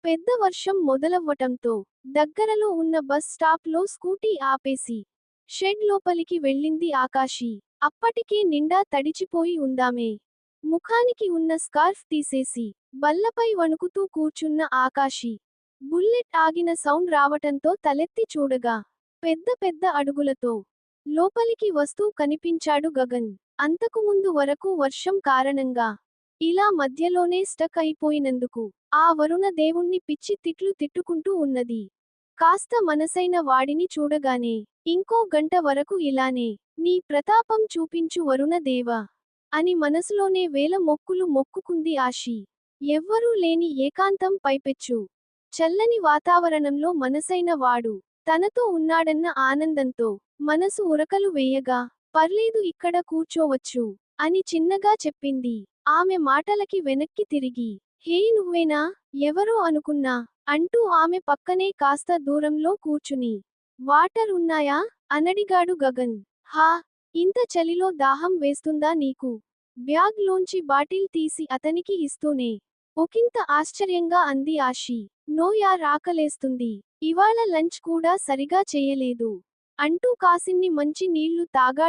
పెద్ద వర్షం మొదలవ్వటంతో దగ్గరలో ఉన్న బస్ స్టాప్లో స్కూటీ ఆపేసి షెడ్ లోపలికి వెళ్ళింది ఆకాశి. అప్పటికే నిండా తడిచిపోయి ఉందామె. ముఖానికి ఉన్న స్కార్ఫ్ తీసేసి బల్లపై వణుకుతూ కూర్చున్న ఆకాశి. బుల్లెట్ ఆగిన సౌండ్ రావటంతో తలెత్తి చూడగా పెద్ద పెద్ద అడుగులతో లోపలికి వస్తూ కనిపించాడు గగన్. అంతకుముందు వరకు వర్షం కారణంగా ఇలా మధ్యలోనే స్టక్ అయిపోయినందుకు ఆ వరుణ దేవుణ్ణి పిచ్చి తిట్లు తిట్టుకుంటూ ఉన్నది. కాస్త మనసైన వాడిని చూడగానే ఇంకో గంట వరకు ఇలానే నీ ప్రతాపం చూపించు వరుణ దేవా అని మనసులోనే వేల మొక్కులు మొక్కుకుంది ఆశి. ఎవ్వరూ లేని ఏకాంతం పైపెచ్చు చల్లని వాతావరణంలో మనసైన వాడు తనతో ఉన్నాడన్న ఆనందంతో మనసు ఉరకలు వేయగా, పర్లేదు ఇక్కడ కూర్చోవచ్చు అని చిన్నగా చెప్పింది. ఆమె మాటలకి వెనక్కి తిరిగి, హే నువ్వేనా, ఎవరో అనుకున్నా అంటూ ఆమె పక్కనే కాస్త దూరంలో కూర్చుని, వాటర్ ఉన్నాయా అనడిగాడు గగన్. హా, ఇంత చలిలో దాహం వేస్తుందా నీకు? బ్యాగ్ లోంచి బాటిల్ తీసి అతనికి ఇస్తూనే ఒకింత ఆశ్చర్యంగా అంది ఆశి. నో యార్, ఆకలేస్తుంది. ఇవాళ లంచ్ కూడా సరిగా చెయ్యలేదు అంటూ కాసిన్ని మంచి నీళ్లు తాగాడు.